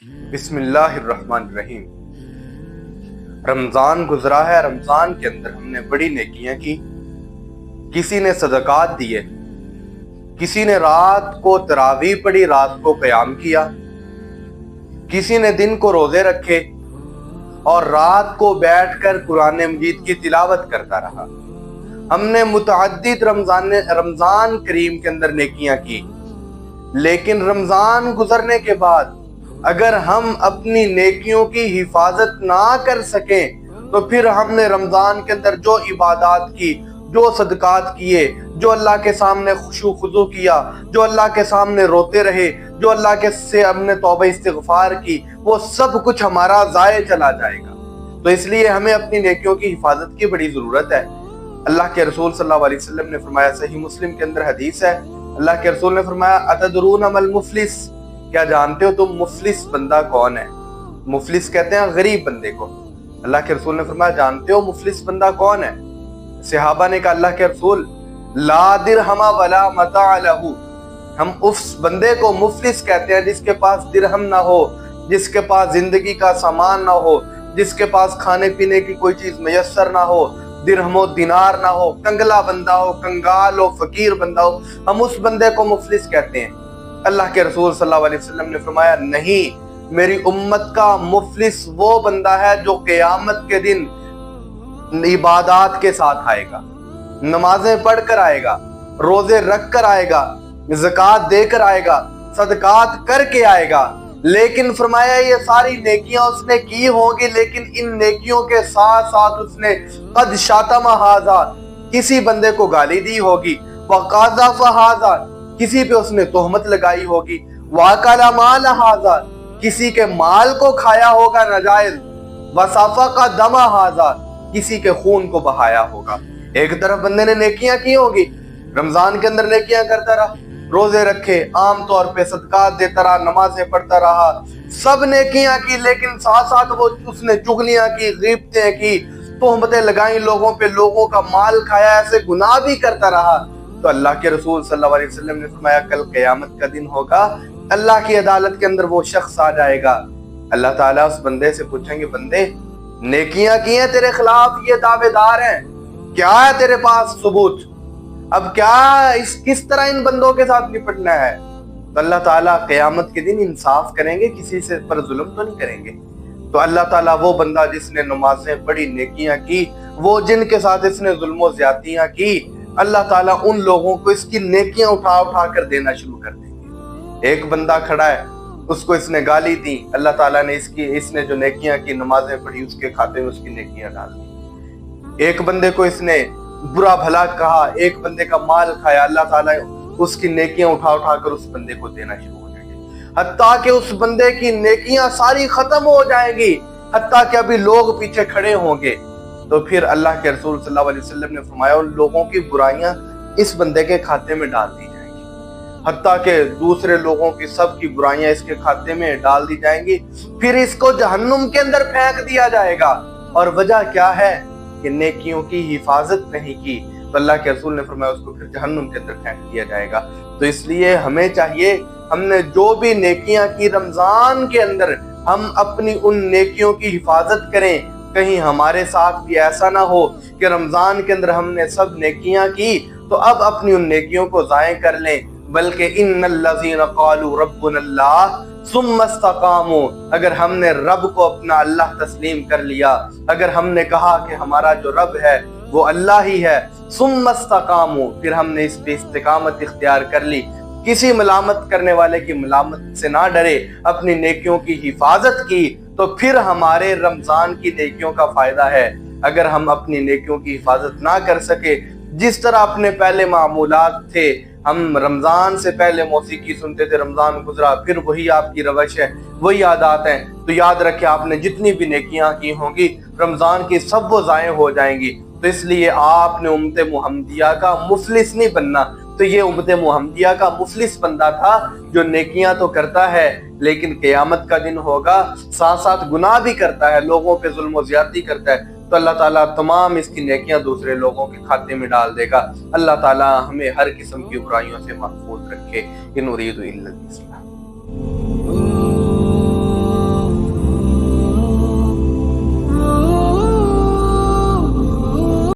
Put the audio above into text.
بسم اللہ الرحمن الرحیم۔ رمضان گزرا ہے، رمضان کے اندر ہم نے بڑی نیکیاں کی، کسی نے صدقات دیے، کسی نے رات کو تراویح پڑھی، رات کو قیام کیا، کسی نے دن کو روزے رکھے اور رات کو بیٹھ کر قرآن مجید کی تلاوت کرتا رہا۔ ہم نے متعدد رمضان کریم کے اندر نیکیاں کی، لیکن رمضان گزرنے کے بعد اگر ہم اپنی نیکیوں کی حفاظت نہ کر سکیں تو پھر ہم نے رمضان کے اندر جو عبادات کی، جو صدقات کیے، جو اللہ کے سامنے خشوع خضوع کیا، جو اللہ کے سامنے روتے رہے، جو اللہ کے سے ہم نے توبہ استغفار کی، وہ سب کچھ ہمارا ضائع چلا جائے گا۔ تو اس لیے ہمیں اپنی نیکیوں کی حفاظت کی بڑی ضرورت ہے۔ اللہ کے رسول صلی اللہ علیہ وسلم نے فرمایا، صحیح مسلم کے اندر حدیث ہے، اللہ کے رسول نے فرمایا، اتدرون ما المفلس، کیا جانتے ہو تم مفلس بندہ کون ہے؟ مفلس کہتے ہیں غریب بندے کو۔ اللہ کے رسول نے فرمایا، جانتے ہو مفلس بندہ کون ہے؟ صحابہ نے کہا، اللہ کے رسول، لا درہم ولا متاع لہ، ہم اس بندے کو مفلس کہتے ہیں جس کے پاس درہم نہ ہو، جس کے پاس زندگی کا سامان نہ ہو، جس کے پاس کھانے پینے کی کوئی چیز میسر نہ ہو، درہم و دینار نہ ہو، کنگلا بندہ ہو، کنگال ہو، فقیر بندہ ہو، ہم اس بندے کو مفلس کہتے ہیں۔ اللہ کے رسول صلی اللہ علیہ وسلم نے فرمایا، نہیں، میری امت کا مفلس وہ بندہ ہے جو قیامت کے دن عبادات کے ساتھ آئے گا، نمازیں پڑھ کر آئے گا، روزے رکھ کر آئے گا، زکوٰۃ دے کر آئے گا، صدقات کر کے آئے گا، لیکن فرمایا یہ ساری نیکیاں اس نے کی ہوں گی، لیکن ان نیکیوں کے ساتھ ساتھ اس نے قد شاتم ھذا، کسی بندے کو گالی دی ہوگی، وقذف ھذا، کسی پہ اس نے تہمت لگائی ہوگی، واکل مال ھذا، کسی کے مال کو کھایا ہوگا ناجائز، وسفک دم ھذا، کسی کے خون کو بہایا ہوگا۔ ایک طرف بندے نے نیکیاں کی ہوگی، رمضان کے اندر نیکیاں کرتا رہا، روزے رکھے، عام طور پہ صدقات دیتا رہا، نمازیں پڑھتا رہا، سب نیکیاں کی، لیکن ساتھ ساتھ وہ اس نے چغلیاں کی، غیبتیں کی، تہمتیں لگائیں لوگوں پہ، لوگوں کا مال کھایا، ایسے گناہ بھی کرتا رہا، تو اللہ کے رسول صلی اللہ علیہ وسلم نے فرمایا، کل قیامت کا دن ہوگا، اللہ کی عدالت کے اندر وہ شخص آ جائے گا، اللہ تعالیٰ اس بندے سے پوچھیں گے، بندے نیکیاں کی ہیں تیرے خلاف، یہ دعوے دار ہیں، کیا ہے تیرے پاس ثبوت؟ اب کیا کس طرح ان بندوں کے ساتھ نپٹنا ہے؟ تو اللہ تعالیٰ قیامت کے دن انصاف کریں گے، کسی سے پر ظلم تو نہیں کریں گے۔ تو اللہ تعالیٰ وہ بندہ جس نے نمازیں پڑھی، نیکیاں کی، وہ جن کے ساتھ اس نے ظلم و زیادتیاں کی، اللہ تعالیٰ ان لوگوں کو اس کی نیکیاں اٹھا اٹھا کر دینا شروع کر دیں گے۔ ایک بندہ کھڑا ہے، اس کو اس نے گالی دی، اللہ تعالیٰ نے اس نے جو نیکیاں کی، نمازیں پڑھی، اس کے کھاتے میں اس کی نیکیاں ڈال دی۔ ایک بندے کو اس نے برا بھلا کہا، ایک بندے کا مال کھایا، اللہ تعالیٰ اس کی نیکیاں اٹھا اٹھا کر اس بندے کو دینا شروع ہو جائیں گے، حتیٰ کہ اس بندے کی نیکیاں ساری ختم ہو جائیں گی، حتیٰ کہ ابھی لوگ پیچھے کھڑے ہوں گے۔ تو پھر اللہ کے رسول صلی اللہ علیہ وسلم نے فرمایا، ان لوگوں کی برائیاں اس بندے کے کھاتے میں ڈال دی جائیں گی، حتیٰ کہ دوسرے لوگوں کی سب کی برائیاں اس کے کھاتے میں ڈال دی جائیں گی، پھر اس کو جہنم کے اندر پھینک دیا جائے گا۔ اور وجہ کیا ہے؟ کہ نیکیوں کی حفاظت نہیں کی، تو اللہ کے رسول نے فرمایا اس کو پھر جہنم کے اندر پھینک دیا جائے گا۔ تو اس لیے ہمیں چاہیے، ہم نے جو بھی نیکیاں کی رمضان کے اندر، ہم اپنی ان نیکیوں کی حفاظت کریں، کہیں ہمارے ساتھ بھی ایسا نہ ہو کہ رمضان کے اندر ہم نے سب نیکیاں کی تو اب اپنی ان نیکیوں کو ضائع کر لیں، بلکہ ان الذین قالوا ربنا اللہ ثم استقاموا، اگر ہم نے رب کو اپنا اللہ تسلیم کر لیا، اگر ہم نے کہا کہ ہمارا جو رب ہے وہ اللہ ہی ہے، ثم استقاموا، پھر ہم نے اس پہ استقامت اختیار کر لی، کسی ملامت کرنے والے کی ملامت سے نہ ڈرے، اپنی نیکیوں کی حفاظت کی، تو پھر ہمارے رمضان کی نیکیوں کا فائدہ ہے۔ اگر ہم اپنی نیکیوں کی حفاظت نہ کر سکے، جس طرح اپنے پہلے معمولات تھے، ہم رمضان سے پہلے موسیقی سنتے تھے، رمضان گزرا پھر وہی آپ کی روش ہے، وہی عادات ہیں، تو یاد رکھیں آپ نے جتنی بھی نیکیاں کی ہوں گی رمضان کی سب وہ ضائع ہو جائیں گی۔ تو اس لیے آپ نے امت محمدیہ کا مفلس نہیں بننا، تو یہ امت محمدیہ کا مفلس بندہ تھا جو نیکیاں تو کرتا ہے لیکن قیامت کا دن ہوگا ساتھ ساتھ گناہ بھی کرتا ہے، لوگوں پہ ظلم و زیادتی کرتا ہے، تو اللہ تعالیٰ تمام اس کی نیکیاں دوسرے لوگوں کے کھاتے میں ڈال دے گا۔ اللہ تعالیٰ ہمیں ہر قسم کی برائیوں سے محفوظ رکھے۔ ان اريد الا الاسلام۔